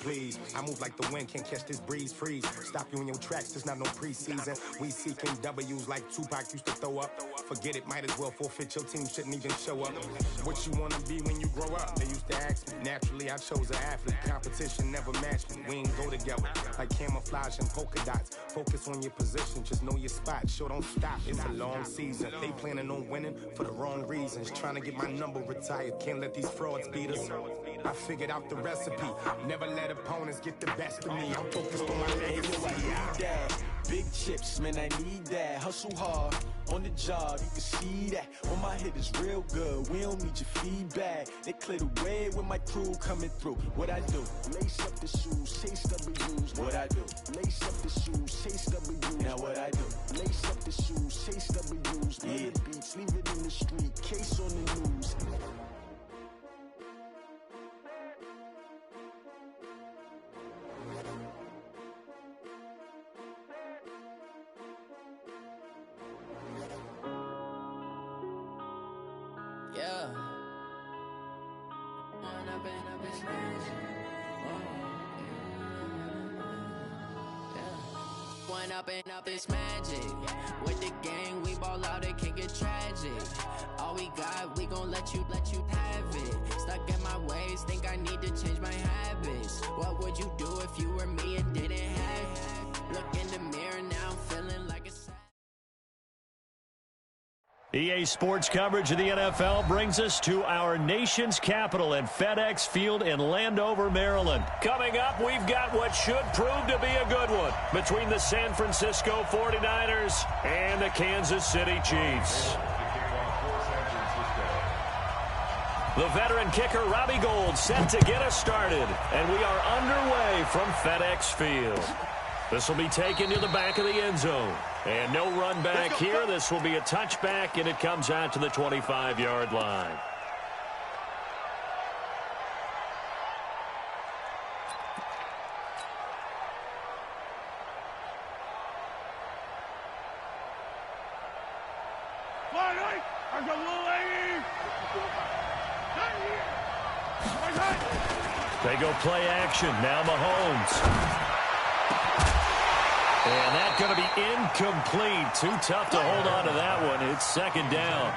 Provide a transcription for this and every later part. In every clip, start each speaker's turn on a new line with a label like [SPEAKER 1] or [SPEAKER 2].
[SPEAKER 1] Please, I move like the wind, can't catch this breeze, freeze. Stop you in your tracks, there's not no preseason. We seeking W's like Tupac used to throw up. Forget it, might as well forfeit, your team shouldn't even show up. What you wanna be when you grow up? They used to ask me. Naturally, I chose an athlete. Competition never matched me. We ain't go together like camouflage and polka dots. Focus on your position, just know your spot. Sure, don't stop, it's a long season. They planning on winning for the wrong reasons. Trying to get my number retired, can't let these frauds beat us. I figured out the recipe, never let opponents get the best of me. I'm focused on my legacy.
[SPEAKER 2] Big chips, man, I need that. Hustle hard on the job, you can see that. When my hit is real good, we don't need your feedback. They clear the way with my crew coming through. What I do? Lace up the shoes, chase W's. What I do? Lace up the shoes, chase W's. Now what I do? Lace up the shoes, chase W's. Yeah. Beats, leave it in the street, case on the news.
[SPEAKER 3] Yeah. One up and up is magic. With the gang, we ball out, it can get tragic. All we got, we gon' let you have it. Stuck in my ways, think I need to change my habits. What would you do if you were me and didn't have it? Look in the mirror now, I'm feeling like a
[SPEAKER 4] EA Sports coverage of the NFL brings us to our nation's capital at FedEx Field in Landover, Maryland. Coming up, we've got what should prove to be a good one between the San Francisco 49ers and the Kansas City Chiefs. The veteran kicker Robbie Gould set to get us started, and we are underway from FedEx Field. This will be taken to the back of the end zone. And no run back here. This will be a touchback, and it comes out to the 25-yard line. They go play action. Now Mahomes. And that's going to be incomplete. Too tough to hold on to that one. It's second down.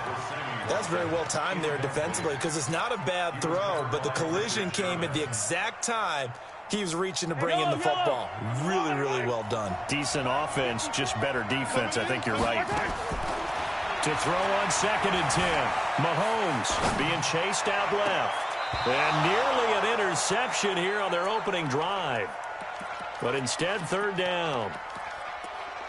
[SPEAKER 5] That's very well timed there defensively because it's not a bad throw, but the collision came at the exact time he was reaching to bring in the football. Really, really well done.
[SPEAKER 4] Decent offense, just better defense. I think you're right. To throw on 2nd and 10. Mahomes being chased out left. And nearly an interception here on their opening drive. But instead, 3rd down.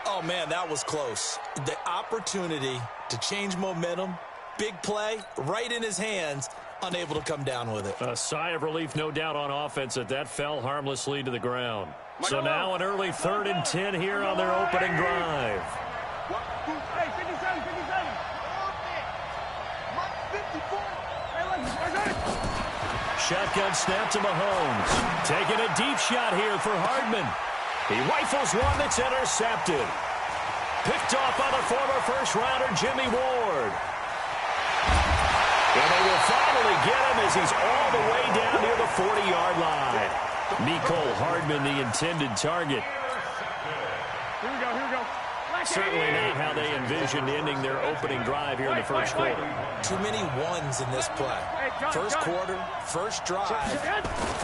[SPEAKER 5] Oh, man, that was close. The opportunity to change momentum, big play, right in his hands, unable to come down with it.
[SPEAKER 4] A sigh of relief, no doubt, on offense that fell harmlessly to the ground. So now an early 3rd and 10 here on their opening drive. Shotgun snap to Mahomes. Taking a deep shot here for Hardman. He rifles one that's intercepted. Picked off by the former first-rounder Jimmy Ward. And they will finally get him as he's all the way down near the 40-yard line. Mecole Hardman, the intended target.
[SPEAKER 6] Here we go.
[SPEAKER 4] Certainly not how they envisioned ending their opening drive here in the first quarter.
[SPEAKER 5] Too many ones in this play. First quarter, first drive,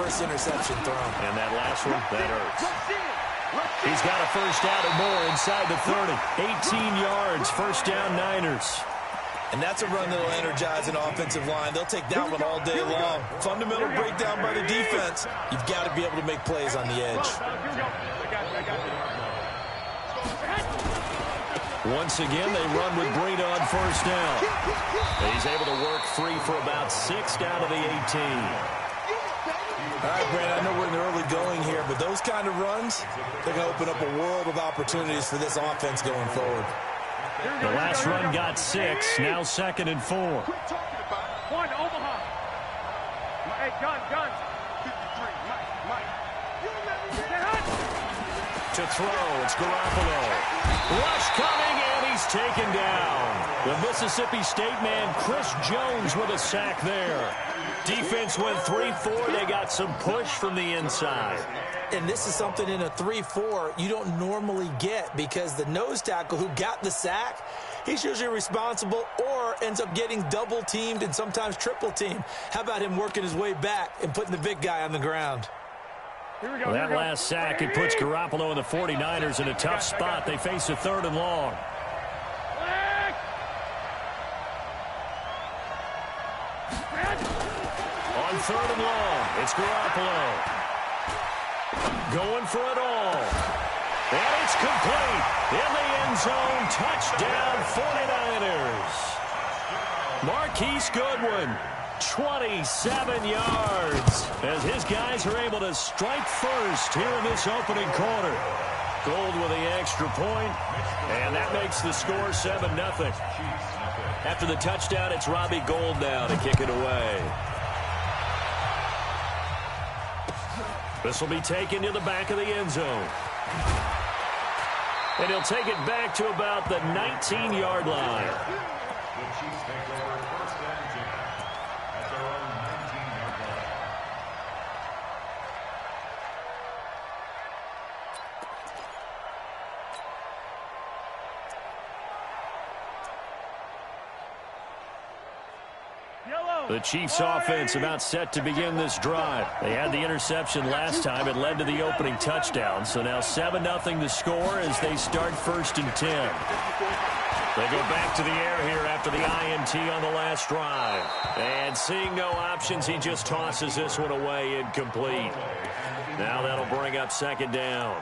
[SPEAKER 5] first interception thrown.
[SPEAKER 4] And that last one, that hurts. He's got a first down and more inside the 30. 18 yards, first down Niners.
[SPEAKER 5] And that's a run that will energize an offensive line. They'll take that one all day long. Fundamental breakdown by the defense. You've got to be able to make plays on the edge.
[SPEAKER 4] Once again, they run with Breida on first down. He's able to work free for about 6 down to the 18.
[SPEAKER 5] All right, Brandon, I know we're in the early going here, but those kind of runs, they're going to open up a world of opportunities for this offense going forward.
[SPEAKER 4] The last run got 6, now 2nd and 4.
[SPEAKER 6] One, Omaha. Hey, gun.
[SPEAKER 4] To throw, it's Garoppolo. Rush coming, and he's taken down. The Mississippi State man, Chris Jones, with a sack there. Defense went 3-4. They got some push from the inside.
[SPEAKER 5] And this is something in a 3-4 you don't normally get, because the nose tackle who got the sack, he's usually responsible or ends up getting double-teamed and sometimes triple-teamed. How about him working his way back and putting the big guy on the ground?
[SPEAKER 6] Here we go,
[SPEAKER 4] Well, that last sack, it puts Garoppolo and the 49ers in a tough spot. They face a 3rd and long. On 3rd and long, it's Garoppolo. Going for it all. And it's complete. In the end zone, touchdown 49ers. Marquise Goodwin, 27 yards, as his guys are able to strike first here in this opening quarter. Gold with the extra point, and that makes the score 7-0. After the touchdown, it's Robbie Gould now to kick it away. This will be taken to the back of the end zone. And he'll take it back to about the 19-yard line.
[SPEAKER 7] The Chiefs take over 1st and 10 at their own 19-yard line.
[SPEAKER 4] The Chiefs offense about set to begin this drive. They had the interception last time. It led to the opening touchdown. So now 7-0 the score as they start 1st and 10. They go back to the air here after the INT on the last drive. And seeing no options, he just tosses this one away incomplete. Now that'll bring up 2nd down.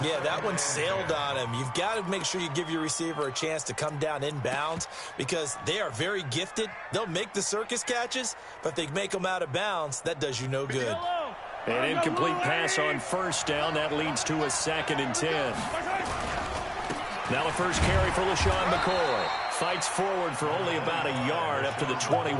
[SPEAKER 5] Yeah, that one sailed on him. You've got to make sure you give your receiver a chance to come down inbounds, because they are very gifted. They'll make the circus catches, but if they make them out of bounds, that does you no good.
[SPEAKER 4] An incomplete pass on 1st down. That leads to a 2nd and 10. Now the first carry for LaShawn McCoy. Fights forward for only about a yard up to the 21.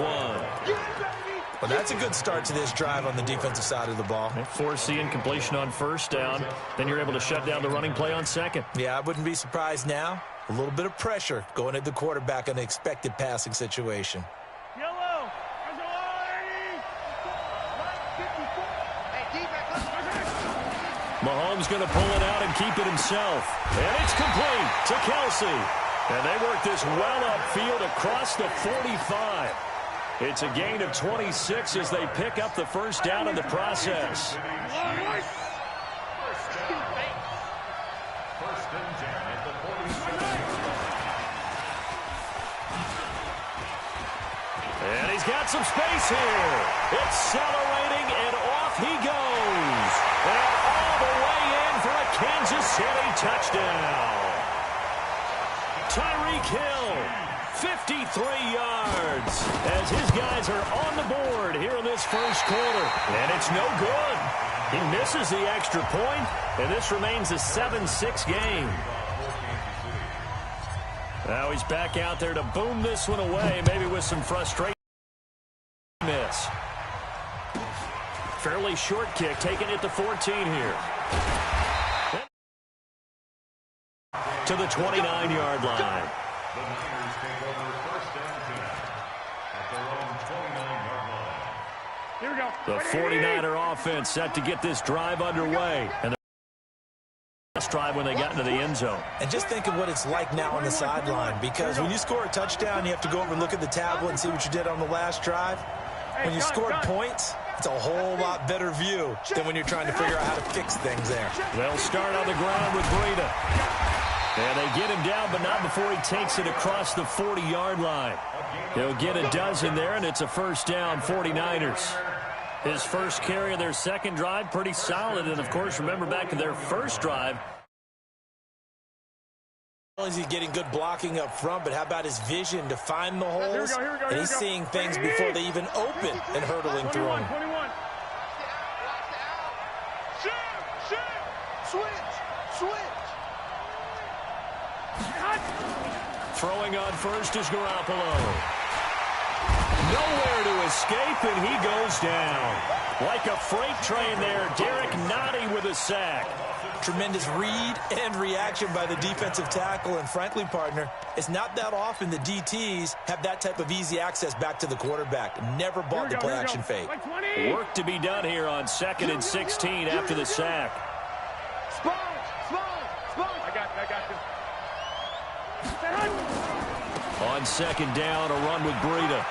[SPEAKER 5] Well, that's a good start to this drive on the defensive side of the ball.
[SPEAKER 4] They force the incompletion on 1st down. Then you're able to shut down the running play on 2nd.
[SPEAKER 5] Yeah, I wouldn't be surprised now. A little bit of pressure going at the quarterback in an expected passing situation.
[SPEAKER 6] Yellow.
[SPEAKER 4] Mahomes going to pull it out and keep it himself. And it's complete to Kelsey. And they work this well upfield across the 45. It's a gain of 26 as they pick up the 1st down in the process.
[SPEAKER 7] First and 10 at the 47.
[SPEAKER 4] And he's got some space here. Accelerating, and off he goes. And all the way in for a Kansas City touchdown. Tyreek Hill, 53 yards, as his guys are on the board here in this 1st quarter. And it's no good. He misses the extra point, and this remains a 7-6 game. Now he's back out there to boom this one away, maybe with some frustration. Miss. Fairly short kick, taken at the 14 here. To the 29-yard line.
[SPEAKER 7] The Niners take over 1st and 10 at their own 29-yard line.
[SPEAKER 6] Here we go.
[SPEAKER 4] The 49er offense set to get this drive underway. And the last drive when they got into the end zone.
[SPEAKER 5] And just think of what it's like now on the sideline, because when you score a touchdown, you have to go over and look at the tablet and see what you did on the last drive. When you scored points, it's a whole lot better view than when you're trying to figure out how to fix things there.
[SPEAKER 4] They'll start on the ground with Breida. And they get him down, but not before he takes it across the 40-yard line. He'll get a dozen there, and it's a 1st down, 49ers. His first carry of their 2nd drive, pretty solid. And, of course, remember back to their 1st drive.
[SPEAKER 5] Not only is he getting good blocking up front, but how about his vision to find the holes? And he's seeing things before they even open and hurdling through them.
[SPEAKER 6] 21.
[SPEAKER 4] Throwing on 1st is Garoppolo. Nowhere to escape, and he goes down. Like a freight train there, Derek Nottie with a sack.
[SPEAKER 5] tremendous read and reaction by the defensive tackle. And frankly, partner, it's not that often the DTs have that type of easy access back to the quarterback. Never bought the play-action fake.
[SPEAKER 4] Work to be done here on 2nd and 16 after the sack.
[SPEAKER 6] Small. I got you.
[SPEAKER 4] On 2nd down, a run with Breida.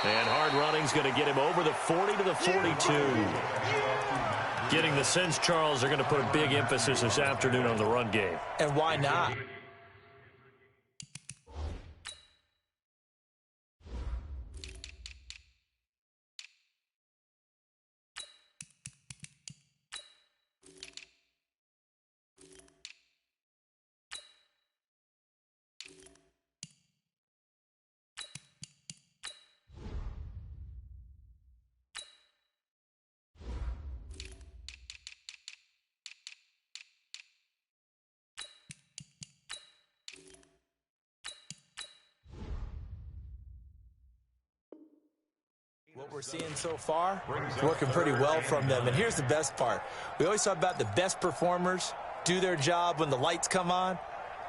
[SPEAKER 4] And hard running's going to get him over the 40 to the 42. Getting the sense, Charles, they're going to put a big emphasis this afternoon on the run game.
[SPEAKER 5] And why not? What we're seeing so far, working pretty well from them. And here's the best part. We always talk about the best performers do their job when the lights come on.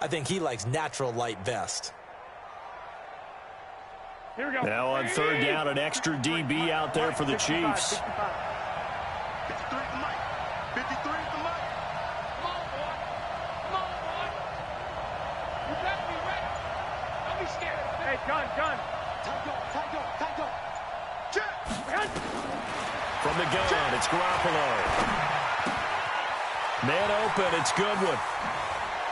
[SPEAKER 5] I think he likes natural light best.
[SPEAKER 6] Here we go.
[SPEAKER 4] Now on 3rd down, an extra DB out there for the Chiefs.
[SPEAKER 6] 53 at the mic. 53 at the mic. Come on, boy. You better be ready. Don't be scared. Hey, gun. Tight go.
[SPEAKER 4] From the gun, it's Garoppolo. Man open, it's Goodwin.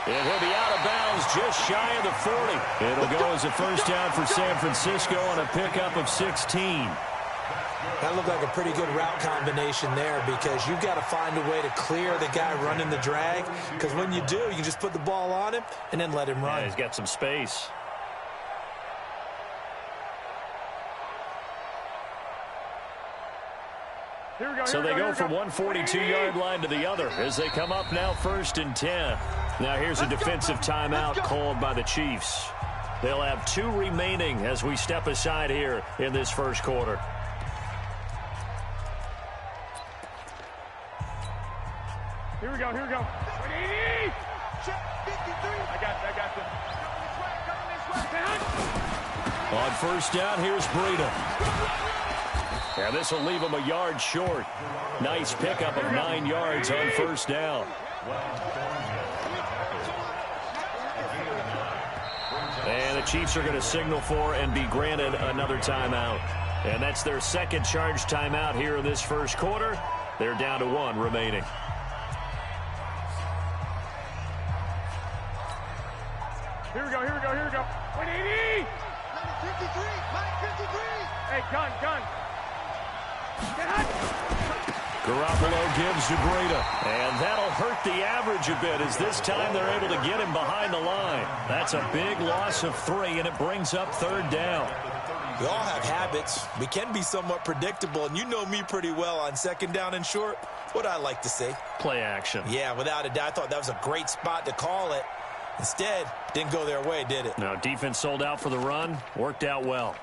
[SPEAKER 4] And he'll be out of bounds just shy of the 40. It'll go as a first down for San Francisco on a pickup of 16.
[SPEAKER 5] That looked like a pretty good route combination there because you've got to find a way to clear the guy running the drag. Because when you do, you just put the ball on him and then let him run.
[SPEAKER 4] Yeah, he's got some space. So they go from one 42-yard line to the other as they come up now 1st and 10. Now here's a defensive timeout called by the Chiefs. They'll have 2 remaining as we step aside here in this first quarter.
[SPEAKER 6] Here we go. 180. Check 53. I got you.
[SPEAKER 4] On 1st down, here's Breida. And this will leave him a yard short. Nice pickup of 9 yards on 1st down. And the Chiefs are going to signal for and be granted another timeout. And that's their 2nd charge timeout here in this first quarter. They're down to 1 remaining.
[SPEAKER 6] Here we go. 180. 53. Mike 53. Hey, gun.
[SPEAKER 4] Garoppolo gives to Breida, and that'll hurt the average a bit as this time they're able to get him behind the line. That's a big loss of 3, and it brings up 3rd down.
[SPEAKER 5] We all have habits. We can be somewhat predictable, and you know me pretty well on 2nd down and short. What I like to say?
[SPEAKER 4] Play action.
[SPEAKER 5] Yeah, without a doubt. I thought that was a great spot to call it. Instead, didn't go their way, did it?
[SPEAKER 4] No, defense sold out for the run. Worked out well.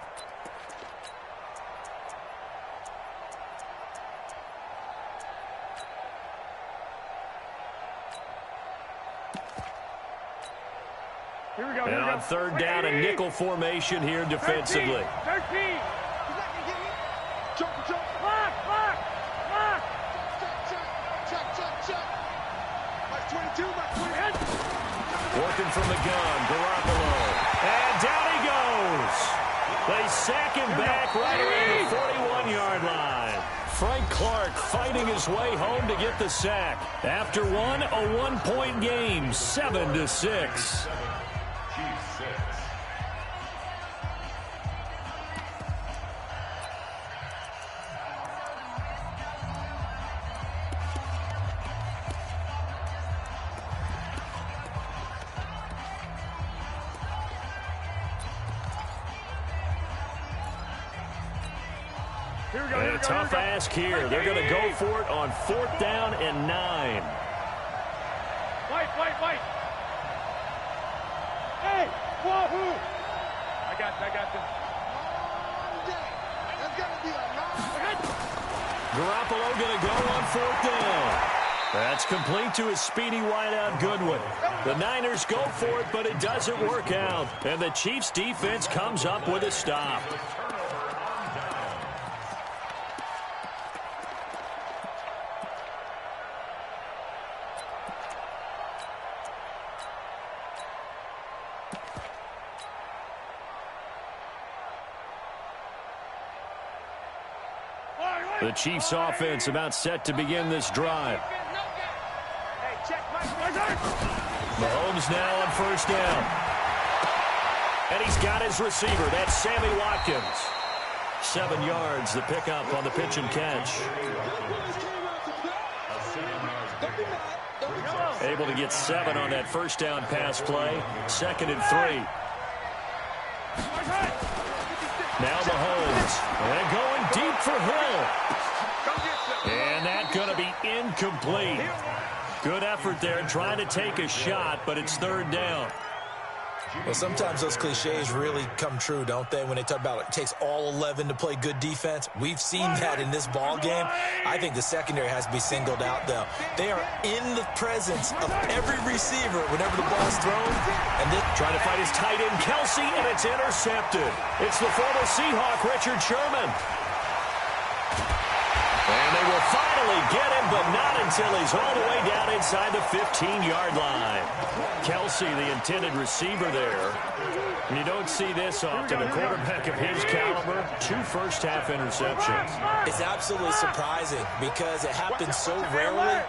[SPEAKER 6] Here we go.
[SPEAKER 4] And on 3rd down, a nickel formation here defensively.
[SPEAKER 6] 13. Jump. Block. Check. Mike 22.
[SPEAKER 4] Working from the gun, Garoppolo. And down he goes. They sack him back right around the 41-yard line. Frank Clark fighting his way home to get the sack. After one, a 1-point game, 7-6. And a tough ask here. They're going to go for it on 4th down and 9.
[SPEAKER 6] White. Hey, wahoo! I got this. That's gonna be a long.
[SPEAKER 4] Garoppolo going to go on 4th down. That's complete to a speedy wideout Goodwin. The Niners go for it, but it doesn't work out. And the Chiefs defense comes up with a stop. The Chiefs offense about set to begin this drive. Mahomes now on first down. And he's got his receiver. That's Sammy Watkins. 7 yards, the pickup on the pitch and catch. Able to get 7 on that first down pass play. 2nd and 3. Now Mahomes. And going deep for Hill. And that's going to be incomplete. Good effort there trying to take a shot, but it's 3rd down.
[SPEAKER 5] Well, sometimes those cliches really come true, don't they, when they talk about it takes all 11 to play good defense. We've seen that in this ball game. I think the secondary has to be singled out, though. They are in the presence of every receiver whenever the ball's thrown. And then
[SPEAKER 4] trying to fight his tight end, Kelsey, and it's intercepted. It's the former Seahawk, Richard Sherman. And they will finally get him, but not until he's all the way down inside the 15-yard line. Kelsey, the intended receiver there. And you don't see this often. A quarterback of his caliber, 2 first-half interceptions.
[SPEAKER 5] It's absolutely surprising because it happens so rarely.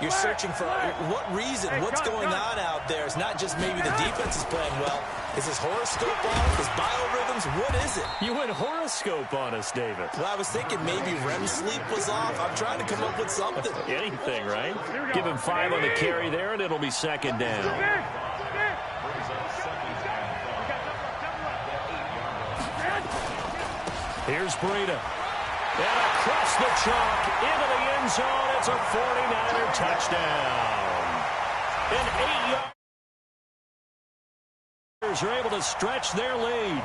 [SPEAKER 5] You're searching for what reason, what's going on out there. It's not just maybe the defense is playing well. Is his horoscope off? His biorhythms? What is it?
[SPEAKER 4] You went horoscope on us, David.
[SPEAKER 5] Well, I was thinking maybe REM sleep was off. I'm trying to come up with something.
[SPEAKER 4] Anything, right? Give him 5 on the carry there, and it'll be 2nd down. Here's Breida. And across the chalk, into the end zone. It's a 49er touchdown. And 8 yards are able to stretch their lead.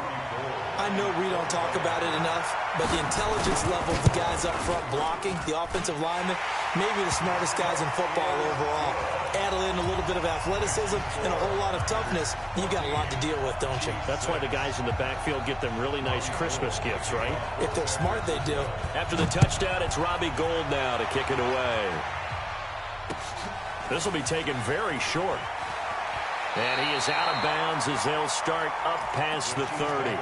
[SPEAKER 5] I know we don't talk about it enough, but the intelligence level of the guys up front blocking, the offensive linemen, maybe the smartest guys in football overall. Add in a little bit of athleticism and a whole lot of toughness, you got a lot to deal with, don't you?
[SPEAKER 4] That's why the guys in the backfield get them really nice Christmas gifts, right?
[SPEAKER 5] If they're smart, they do.
[SPEAKER 4] After the touchdown, it's Robbie Gould now to kick it away. This will be taken very short. And he is out of bounds as they'll start up past the 30.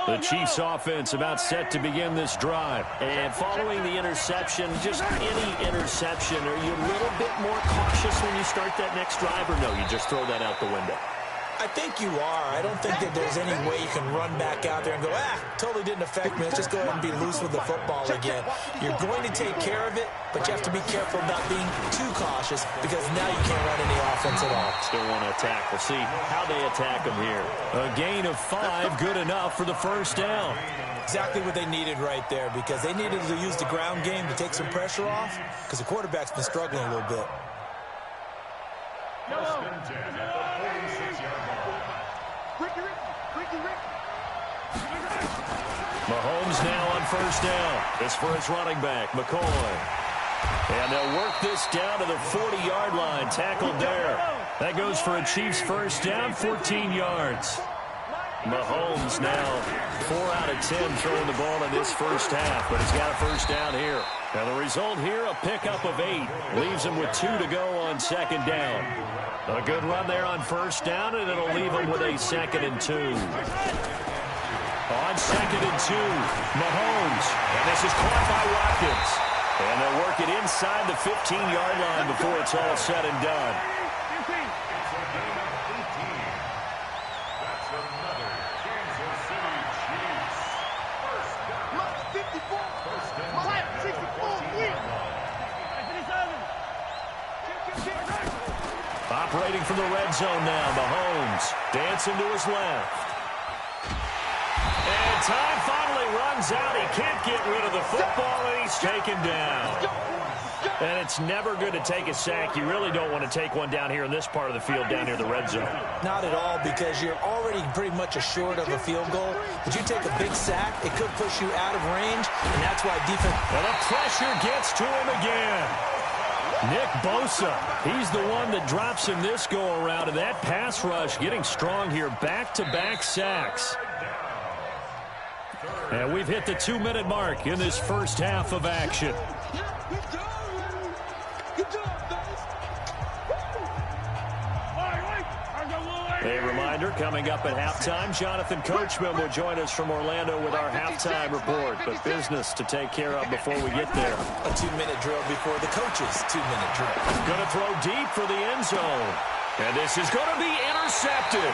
[SPEAKER 4] The Chiefs offense about set to begin this drive. And following the interception, just any interception, are you a little bit more cautious when you start that next drive, or no, you just throw that out the window?
[SPEAKER 5] I think you are. I don't think that there's any way you can run back out there and go, totally didn't affect me. Let's just go ahead and be loose with the football again. You're going to take care of it, but you have to be careful about being too cautious because now you can't run any offense at all.
[SPEAKER 4] Still want to attack. We'll see how they attack them here. A gain of 5, good enough for the first down.
[SPEAKER 5] Exactly what they needed right there because they needed to use the ground game to take some pressure off because the quarterback's been struggling a little bit.
[SPEAKER 4] Mahomes now on first down. This for his running back, McCoy. And they'll work this down to the 40-yard line. Tackled there. That goes for a Chiefs first down, 14 yards. Mahomes now 4 out of 10 throwing the ball in this first half, but he's got a first down here. And the result here, a pickup of 8. Leaves him with 2 to go on 2nd down. A good run there on first down, and it'll leave him with a 2nd and 2. On 2nd and 2, Mahomes. And this is caught by Watkins. And they'll work it inside the 15-yard line before it's all said and done. Operating from the red zone now, Mahomes dancing to his left. And time finally runs out. He can't get rid of the football, and he's taken down. And it's never good to take a sack. You really don't want to take one down here in this part of the field, down near the red zone.
[SPEAKER 5] Not at all, because you're already pretty much assured of a field goal. But you take a big sack, it could push you out of range, and that's why defense...
[SPEAKER 4] And the pressure gets to him again. Nick Bosa, he's the one that drops him this go-around, and that pass rush getting strong here. Back-to-back sacks. And we've hit the 2-minute mark in this first half of action. A reminder, coming up at halftime, Jonathan Coachman will join us from Orlando with our halftime report. But business to take care of before we get there.
[SPEAKER 5] A 2-minute drill before the coach's 2-minute drill.
[SPEAKER 4] Going to throw deep for the end zone. And this is going to be intercepted.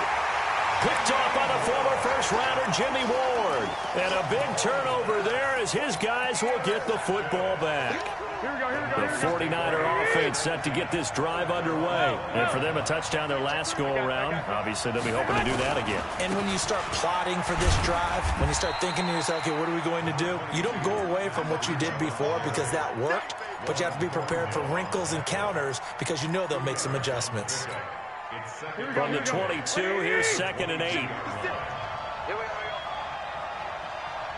[SPEAKER 4] Picked off by the former first-rounder Jimmy Ward. And a big turnover there as his guys will get the football back. The 49er offense set to get this drive underway. And for them, a touchdown their last go-around. Obviously, they'll be hoping to do that again.
[SPEAKER 5] And when you start plotting for this drive, when you start thinking to yourself, okay, what are we going to do? You don't go away from what you did before because that worked, but you have to be prepared for wrinkles and counters because you know they'll make some adjustments.
[SPEAKER 4] From the 22, here's 2nd and 8.
[SPEAKER 6] Here we go.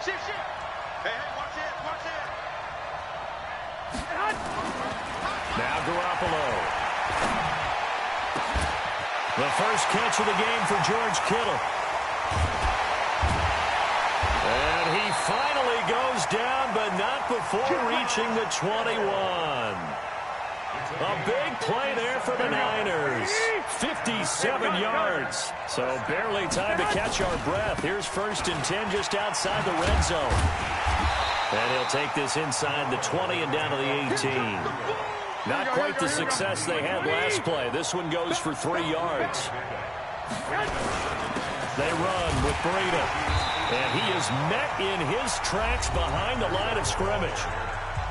[SPEAKER 6] Shift. Hey, watch it.
[SPEAKER 4] Now Garoppolo. The first catch of the game for George Kittle. And he finally goes down, but not before reaching the 21. A big play there for the Niners. 57 yards. So barely time to catch our breath. Here's 1st and 10 just outside the red zone. And he'll take this inside the 20 and down to the 18. Not quite the success they had last play. This one goes for 3 yards. They run with Breida. And he is met in his tracks behind the line of scrimmage.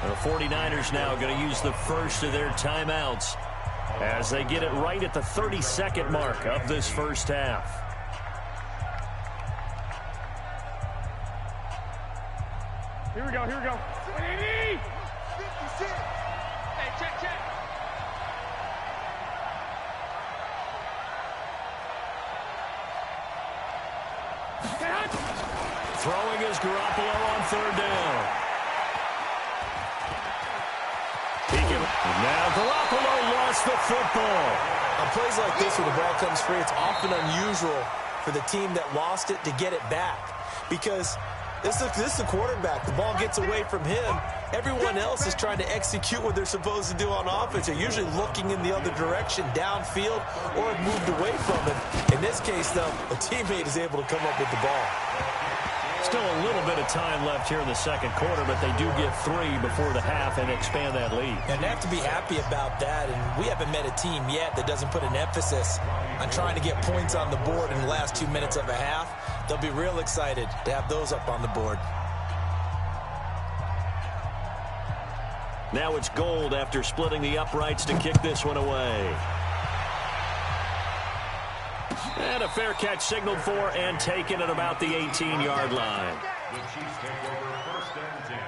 [SPEAKER 4] The 49ers now going to use the first of their timeouts as they get it right at the 32nd mark of this first half.
[SPEAKER 6] Here we go. Hey, check.
[SPEAKER 4] Throwing is Garoppolo on 3rd down. Now Garoppolo lost the football.
[SPEAKER 5] On plays like this, when the ball comes free, it's often unusual for the team that lost it to get it back. Because this is the quarterback. The ball gets away from him. Everyone else is trying to execute what they're supposed to do on offense. They're usually looking in the other direction, downfield, or have moved away from him. In this case, though, a teammate is able to come up with the ball.
[SPEAKER 4] Still a little bit of time left here in the second quarter, but they do get 3 before the half and expand that lead.
[SPEAKER 5] And they have to be happy about that, and we haven't met a team yet that doesn't put an emphasis on trying to get points on the board in the last 2 minutes of a half. They'll be real excited to have those up on the board.
[SPEAKER 4] Now it's Gold after splitting the uprights to kick this one away. And a fair catch signaled for and taken at about the 18-yard line.
[SPEAKER 7] The Chiefs take over 1st and 10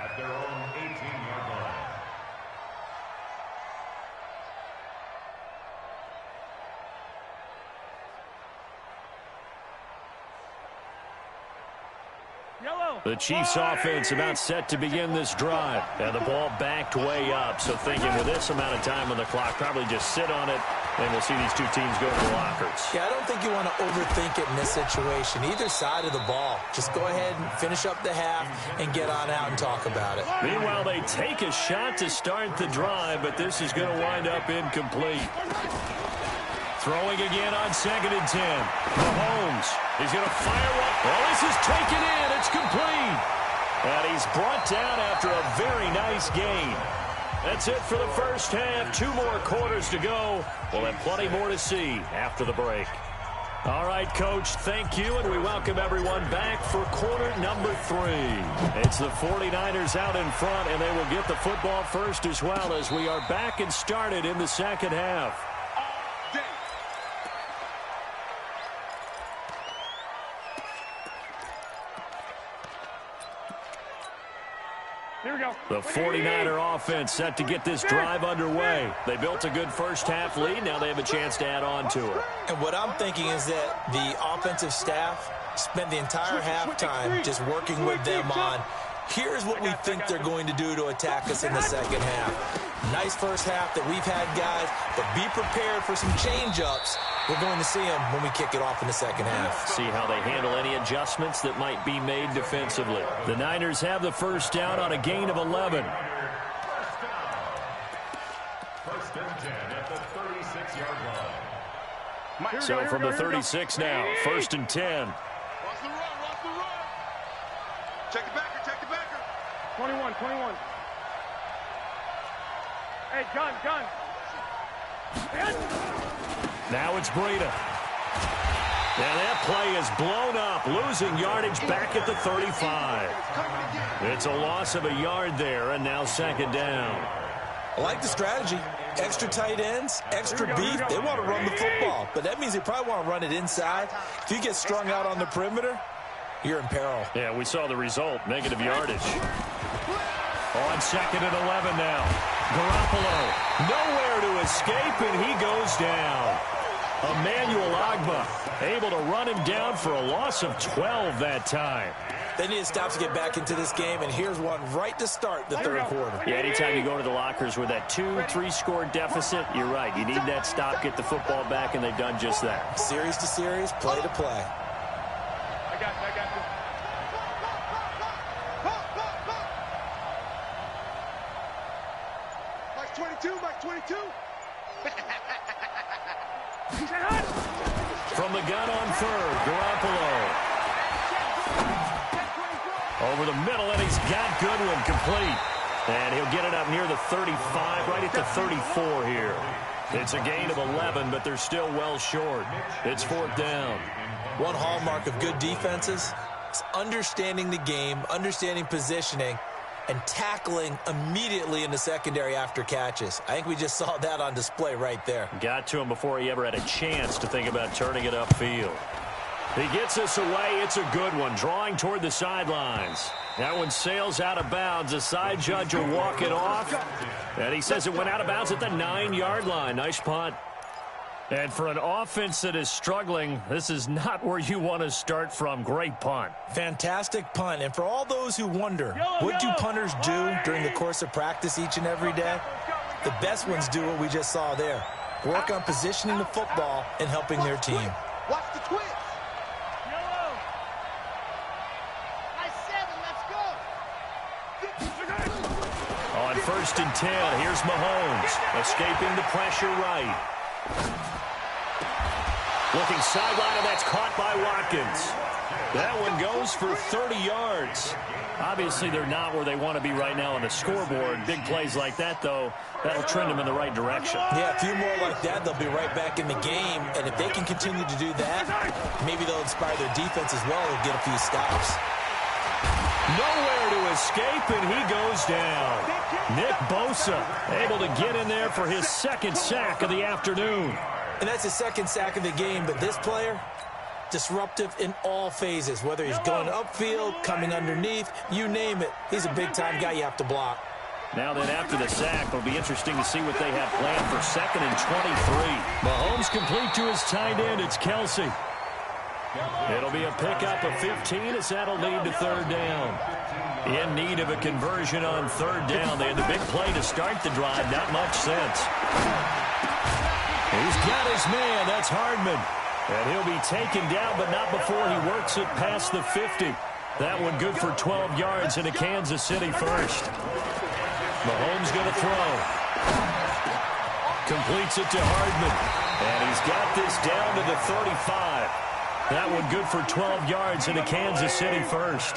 [SPEAKER 7] at their own 18-yard line.
[SPEAKER 4] The Chiefs offense about set to begin this drive. And the ball backed way up. So thinking with this amount of time on the clock, probably just sit on it, and we'll see these two teams go to the lockers.
[SPEAKER 5] Yeah, I don't think you want to overthink it in this situation. Either side of the ball. Just go ahead and finish up the half and get on out and talk about it.
[SPEAKER 4] Meanwhile, they take a shot to start the drive, but this is going to wind up incomplete. Throwing again on 2nd and 10. Mahomes. He's going to fire one. Oh, this is taken in. It's complete. And he's brought down after a very nice gain. That's it for the first half. 2 more quarters to go. We'll have plenty more to see after the break. All right, Coach, thank you, and we welcome everyone back for quarter number 3. It's the 49ers out in front, and they will get the football first as well as we are back and started in the second half.
[SPEAKER 6] Here we
[SPEAKER 4] The 49er offense set to get this drive underway. They built a good first half lead. Now they have a chance to add on to it.
[SPEAKER 5] And what I'm thinking is that the offensive staff spent the entire halftime just working with them on, here's what we think they're going to do to attack us in the second half. Nice first half that we've had, guys, but be prepared for some change-ups. We're going to see them when we kick it off in the second half.
[SPEAKER 4] See how they handle any adjustments that might be made defensively. The Niners have the first down on a gain of 11.
[SPEAKER 7] First and 10 at the 36-yard line.
[SPEAKER 4] So from the 36 now, first and 10.
[SPEAKER 6] Watch the run, watch the run. Check the backer, check the backer. 21. Hey, gun.
[SPEAKER 4] Now it's Breida. Now that play is blown up, losing yardage back at the 35. It's a loss of a yard there, and now second down.
[SPEAKER 5] I like the strategy. Extra tight ends, extra beef. They want to run the football, but that means they probably want to run it inside. If you get strung out on the perimeter, you're in peril.
[SPEAKER 4] Yeah, we saw the result, negative yardage. On second and 11 now. Garoppolo, nowhere to escape, and he goes down. Emmanuel Ogbah able to run him down for a loss of 12 that time.
[SPEAKER 5] They need to stop to get back into this game, and here's one right to start the third quarter.
[SPEAKER 4] Yeah, anytime you go to the lockers with that 2-3 score deficit, you're right. You need that stop, get the football back, and they've done just that.
[SPEAKER 5] Series to series, play to play.
[SPEAKER 6] I got you. Mike 22.
[SPEAKER 4] From the gun on third, Garoppolo. Over the middle, and he's got Goodwin complete. And he'll get it up near the 35, right at the 34 here. It's a gain of 11, but they're still well short. It's fourth down.
[SPEAKER 5] One hallmark of good defenses is understanding the game, understanding positioning, and tackling immediately in the secondary after catches. I think we just saw that on display right there.
[SPEAKER 4] Got to him before he ever had a chance to think about turning it upfield. He gets us away. It's a good one, drawing toward the sidelines. That one sails out of bounds. The side judge will walk it off. And he says it went out of bounds at the 9-yard line. Nice punt. And for an offense that is struggling, this is not where you want to start from. Great punt.
[SPEAKER 5] Fantastic punt. And for all those who wonder, what do punters do during the course of practice each and every day? The best ones do what we just saw there. Work on positioning the football and helping their team.
[SPEAKER 6] Watch the twist.
[SPEAKER 4] On first and 10, here's Mahomes, escaping the pressure right. Looking sideline, and that's caught by Watkins. That one goes for 30 yards. Obviously, they're not where they want to be right now on the scoreboard. Big plays like that, though, that'll trend them in the right direction.
[SPEAKER 5] Yeah, a few more like that, they'll be right back in the game. And if they can continue to do that, maybe they'll inspire their defense as well and get a few stops.
[SPEAKER 4] Nowhere to escape, and he goes down. Nick Bosa able to get in there for his second sack of the afternoon.
[SPEAKER 5] And that's his second sack of the game, but this player, disruptive in all phases, whether he's going upfield, coming underneath, you name it. He's a big-time guy you have to block.
[SPEAKER 4] Now then, after the sack, it'll be interesting to see what they have planned for second and 23. Mahomes complete to his tight end. It's Kelsey. It'll be a pickup of 15 as that'll lead to third down. In need of a conversion on third down. They had the big play to start the drive. Not much sense. He's got his man. That's Hardman. And he'll be taken down, but not before he works it past the 50. That one good for 12 yards into Kansas City first. Mahomes going to throw. Completes it to Hardman. And he's got this down to the 35. That one good for 12 yards into Kansas City first.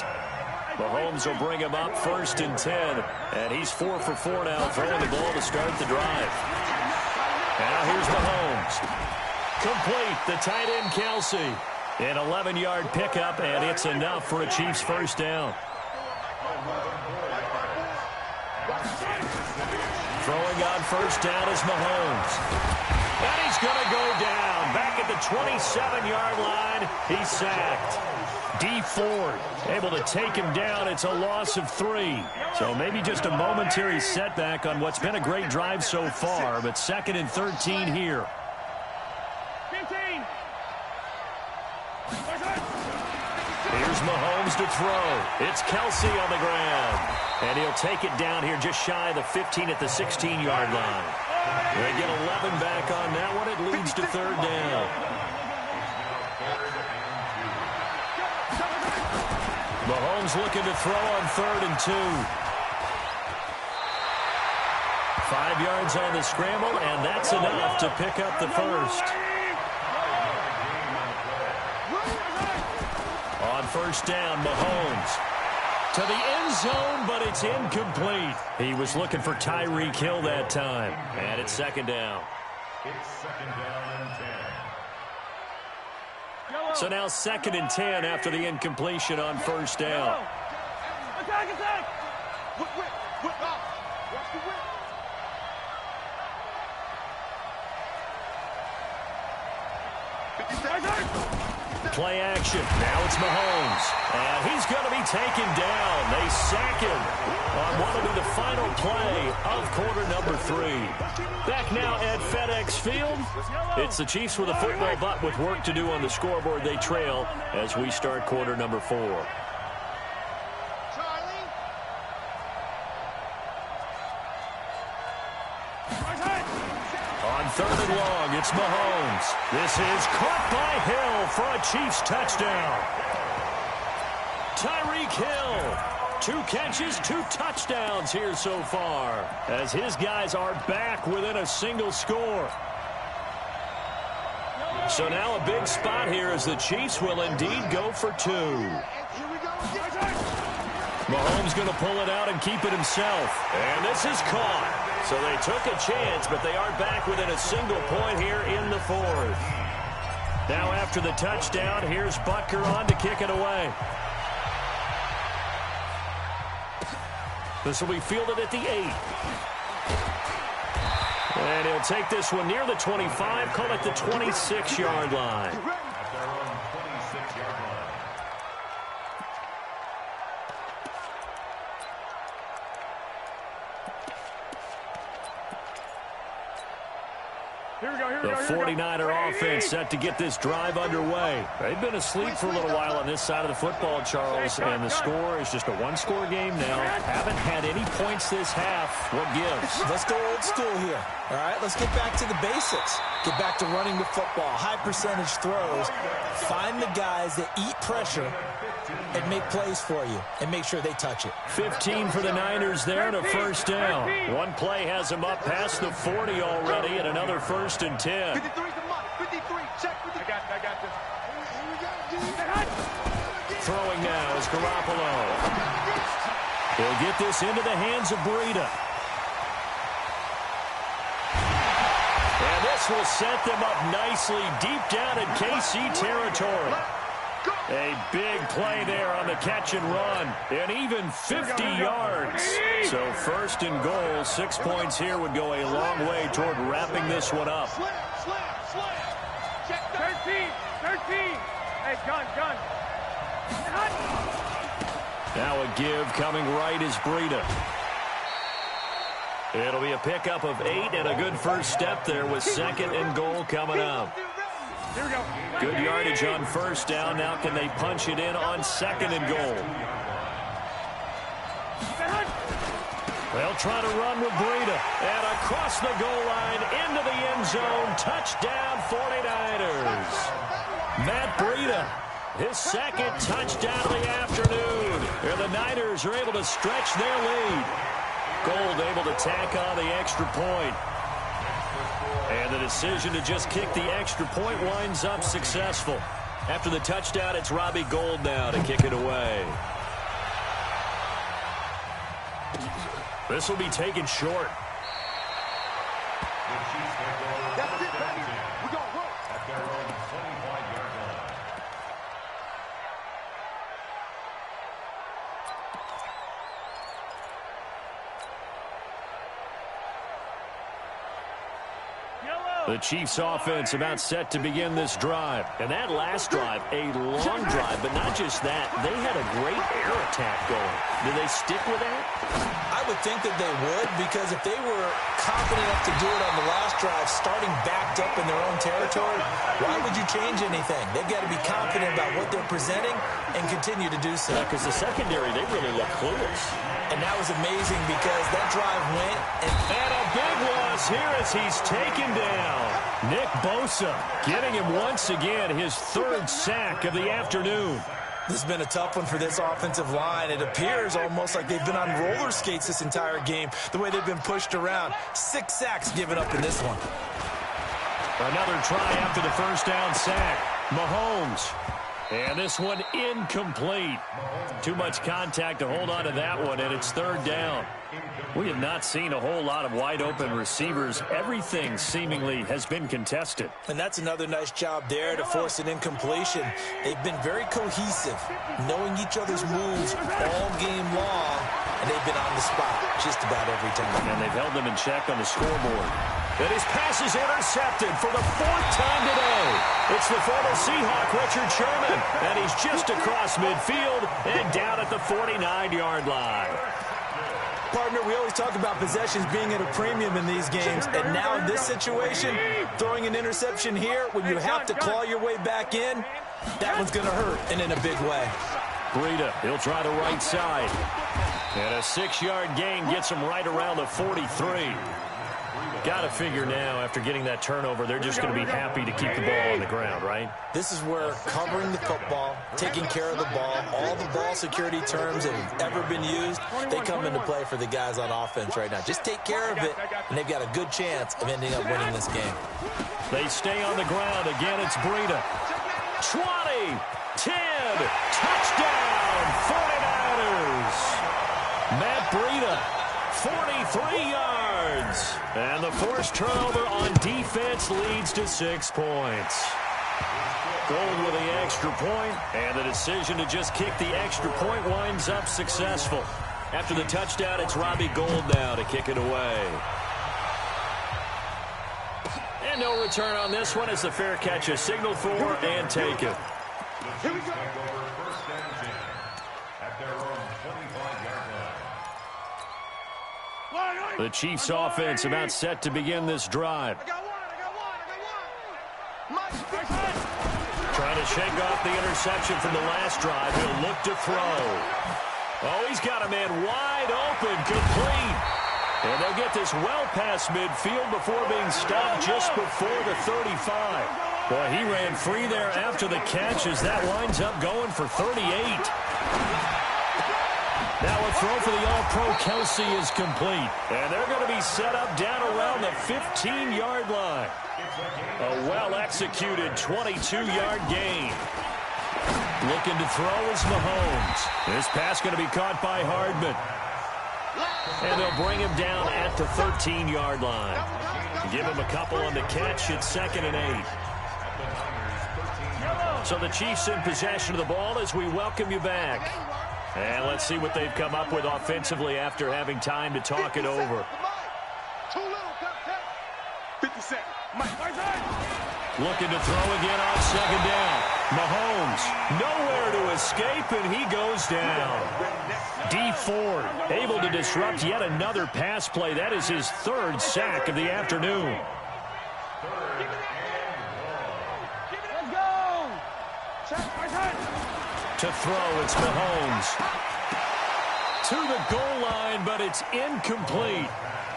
[SPEAKER 4] Mahomes will bring him up first and 10. And he's 4 for 4 now, throwing the ball to start the drive. Now here's Mahomes. Complete, the tight end Kelsey. An 11-yard pickup, and it's enough for a Chiefs first down. Throwing on first down is Mahomes. And he's going to go down back at the 27-yard line. He's sacked. D Ford able to take him down. It's a loss of 3. So maybe just a momentary setback on what's been a great drive so far, but 2nd and 13 here.
[SPEAKER 6] 15.
[SPEAKER 4] Here's Mahomes to throw. It's Kelsey on the ground. And he'll take it down here just shy of the 15 at the 16-yard line. They get 11 back on that one. It leads to 3rd down. Mahomes looking to throw on 3rd and 2. 5 yards on the scramble, and that's enough to pick up the first. On 1st down, Mahomes to the end zone, but it's incomplete. He was looking for Tyreek Hill that time, and it's 2nd down.
[SPEAKER 7] It's 2nd down and 10.
[SPEAKER 4] So now 2nd and 10 after the incompletion on 1st down.
[SPEAKER 6] Attack, attack! Whip, up! Watch the whip!
[SPEAKER 4] Play action. Now it's Mahomes. And he's going to be taken down. They sack him on what will be the final play of quarter number 3. Back now at FedEx Field. It's the Chiefs with a football, but with work to do on the scoreboard. They trail as we start quarter number 4. On 3rd and long, it's Mahomes. This is caught by Hill for a Chiefs touchdown. Tyreek Hill, 2 catches, 2 touchdowns here so far, as his guys are back within a single score. So now a big spot here as the Chiefs will indeed go for 2. Mahomes going to pull it out and keep it himself. And this is caught. So they took a chance, but they are back within a single point here in the 4th. Now after the touchdown, here's Butker on to kick it away. This will be fielded at the 8. And he'll take this one near the 25, call it the 26-yard line.
[SPEAKER 7] At their own 26-yard line.
[SPEAKER 4] The 49er offense set to get this drive underway. They've been asleep for a little while on this side of the football, Charles, and the score is just a 1-score game now. Haven't had any points this half. What gives?
[SPEAKER 5] Let's go old school here. All right, let's get back to the basics. Get back to running the football, high percentage throws. Find the guys that eat pressure and make plays for you and make sure they touch it.
[SPEAKER 4] 15 for the Niners there and a 1st down. One play has them up past the 40 already and another 1st and 10.
[SPEAKER 6] 53 the money. 53. Check 53. I got this.
[SPEAKER 4] Throwing now is Garoppolo. He'll get this into the hands of Breida. And this will set them up nicely deep down in KC territory. A big play there on the catch and run, and even 50 yards. So 1st and goal, 6 points here would go a long way toward wrapping this one up.
[SPEAKER 6] Slam. Check 13. Hey, gun.
[SPEAKER 4] Now a give coming right is Breida. It'll be a pickup of 8 and a good first step there with 2nd and goal coming up.
[SPEAKER 6] Here we go.
[SPEAKER 4] Good yardage on 1st down. Now can they punch it in on 2nd and goal? They'll try to run with Breida. And across the goal line into the end zone. Touchdown 49ers. Matt Breida, his 2nd touchdown of the afternoon. And the Niners are able to stretch their lead. Gold able to tack on the extra point. And the decision to just kick the extra point winds up successful. After the touchdown, it's Robbie Gould now to kick it away. This will be taken short.
[SPEAKER 6] That's it, baby. We're going to work.
[SPEAKER 7] At their own 25-yard line.
[SPEAKER 4] The Chiefs offense about set to begin this drive. And that last drive, a long drive, but not just that. They had a great air attack going. Do they stick with that?
[SPEAKER 5] I would think that they would, because if they were confident enough to do it on the last drive, starting backed up in their own territory, why would you change anything? They've got to be confident about what they're presenting and continue to do so.
[SPEAKER 4] Because the secondary, they really look clueless.
[SPEAKER 5] And that was amazing because that drive went. And
[SPEAKER 4] a big loss here as he's taken down. Nick Bosa getting him once again his third sack of the afternoon.
[SPEAKER 5] This has been a tough one for this offensive line. It appears almost like they've been on roller skates this entire game, the way they've been pushed around. 6 sacks given up in this one.
[SPEAKER 4] Another try after the first down sack. Mahomes. And this one incomplete. Too much contact to hold on to that one, and it's third down. We have not seen a whole lot of wide-open receivers. Everything seemingly has been contested.
[SPEAKER 5] And that's another nice job there to force an incompletion. They've been very cohesive, knowing each other's moves all game long, and they've been on the spot just about every time.
[SPEAKER 4] And they've held them in check on the scoreboard. And his pass is intercepted for the 4th time today. It's the former Seahawk, Richard Sherman, and he's just across midfield and down at the 49-yard line.
[SPEAKER 5] Partner, we always talk about possessions being at a premium in these games, and now in this situation, throwing an interception here when you have to claw your way back in, that one's going to hurt, and in a big way.
[SPEAKER 4] Breida, he'll try the right side. And a 6-yard gain gets him right around the 43. Got to figure now, after getting that turnover, they're just going to be happy to keep the ball on the ground, right?
[SPEAKER 5] This is where covering the football, taking care of the ball, all the ball security terms that have ever been used, they come into play for the guys on offense right now. Just take care of it, and they've got a good chance of ending up winning this game.
[SPEAKER 4] They stay on the ground. Again, it's Breida. 20, 10, touchdown, 49ers. Matt Breida, 43 yards. And the forced turnover on defense leads to 6 points. Gold with the extra point, and the decision to just kick the extra point winds up successful. After the touchdown, it's Robbie Gould now to kick it away. And no return on this one as the fair catch is signaled for and taken.
[SPEAKER 6] Here we go.
[SPEAKER 4] The Chiefs offense about set to begin this drive. Trying to shake off the interception from the last drive. He'll look to throw. Oh, he's got a man wide open, complete. And they'll get this well past midfield before being stopped just before the 35. Boy, he ran free there after the catch as that winds up going for 38. Now a throw for the All-Pro Kelsey is complete. And they're going to be set up down around the 15-yard line. A well-executed 22-yard gain. Looking to throw is Mahomes. This pass going to be caught by Hardman. And they'll bring him down at the 13-yard line. Give him a couple on the catch. It's 2nd and 8. So the Chiefs in possession of the ball as we welcome you back. And let's see what they've come up with offensively after having time to talk it over.
[SPEAKER 6] 50 seconds.
[SPEAKER 4] Looking to throw again on 2nd down. Mahomes nowhere to escape, and he goes down. D Ford able to disrupt yet another pass play. That is his 3rd sack of the afternoon.
[SPEAKER 6] Let's go.
[SPEAKER 4] To throw, it's Mahomes. To the goal line, but it's incomplete.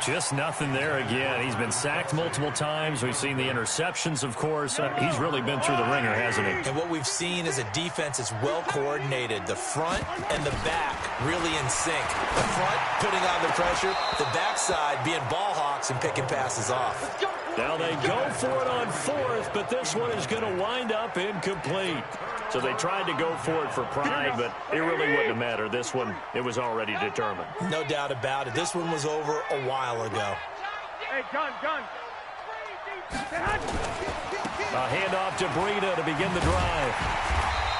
[SPEAKER 4] Just nothing there again. He's been sacked multiple times. We've seen the interceptions, of course. He's really been through the ringer, hasn't he?
[SPEAKER 5] And what we've seen is a defense that's well coordinated. The front and the back really in sync. The front putting on the pressure. The backside being ball hawks and picking passes off.
[SPEAKER 4] Now they go for it on 4th, but this one is going to wind up incomplete. So they tried to go for it for pride, but it really wouldn't have mattered. This one, it was already determined.
[SPEAKER 5] No doubt about it. This one was over a while ago.
[SPEAKER 6] Hey, gun.
[SPEAKER 4] A handoff to Breida to begin the drive.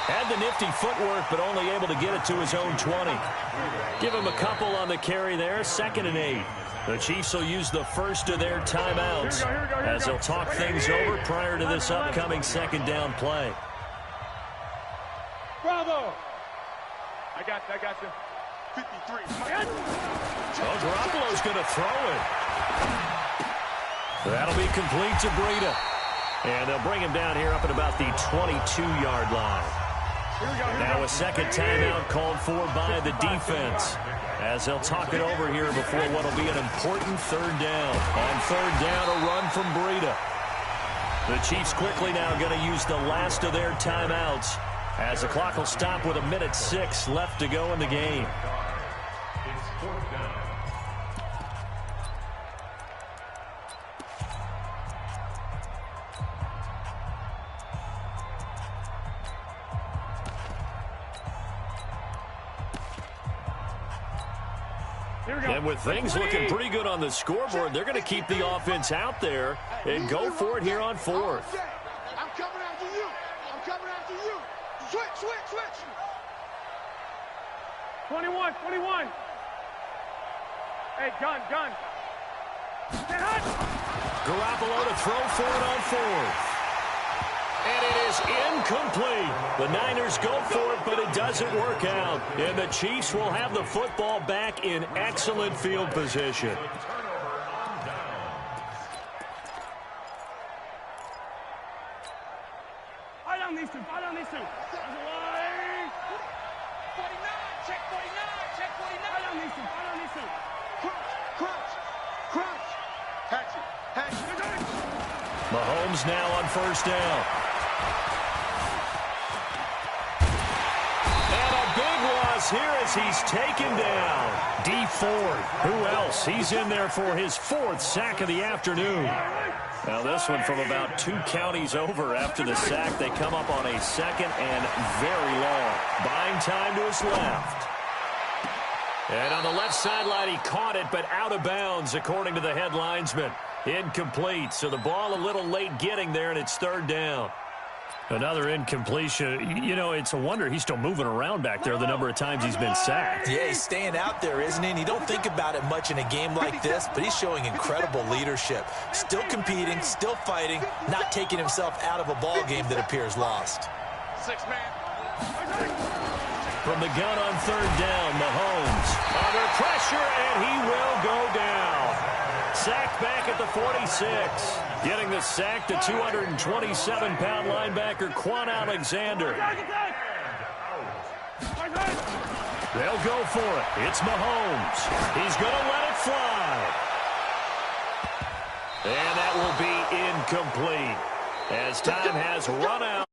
[SPEAKER 4] Had the nifty footwork, but only able to get it to his own 20. Give him a couple on the carry there. 2nd and 8. The Chiefs will use the first of their timeouts as they'll talk things over prior to this upcoming second down play.
[SPEAKER 6] Bravo! I got you. 53.
[SPEAKER 4] Oh, Garoppolo's going to throw it. That'll be complete to Breida. And they'll bring him down here up at about the 22-yard line. Now a second timeout called for by the defense as they'll talk it over here before what will be an important third down. On third down, a run from Breida. The Chiefs quickly now going to use the last of their timeouts as the clock will stop with 1:06 left to go in the game.
[SPEAKER 7] It's fourth down.
[SPEAKER 4] And with things looking pretty good on the scoreboard, they're going to keep the offense out there and go for it here on fourth.
[SPEAKER 6] I'm coming after you. I'm coming after you. Switch. 21. Hey, gun. Get hot.
[SPEAKER 4] Garoppolo to throw for it on fourth. And it is incomplete. The Niners go for it, but it doesn't work out. And the Chiefs will have the football back in excellent field position.
[SPEAKER 6] Fight on these two. 49. Check 49. Fight on these two. Crunch. Hatch it.
[SPEAKER 4] Mahomes now on first down. And a big loss here as he's taken down. D Ford. Who else? He's in there for his fourth sack of the afternoon. Now this one from about 2 counties over after the sack. They come up on a second and very long. Buying time to his left. And on the left sideline, he caught it, but out of bounds, according to the head linesman. Incomplete, so the ball a little late getting there, and it's third down. Another incompletion. You know, it's a wonder he's still moving around back there the number of times he's been sacked.
[SPEAKER 5] Yeah, he's staying out there, isn't he? And you don't think about it much in a game like this, but he's showing incredible leadership. Still competing, still fighting, not taking himself out of a ball game that appears lost.
[SPEAKER 6] 6 man.
[SPEAKER 4] From the gun on third down, Mahomes under pressure, and he will go down. Sacked back at the 46. Getting the sack to 227-pound linebacker Quan Alexander. They'll go for it. It's Mahomes. He's going to let it fly. And that will be incomplete as time has run out.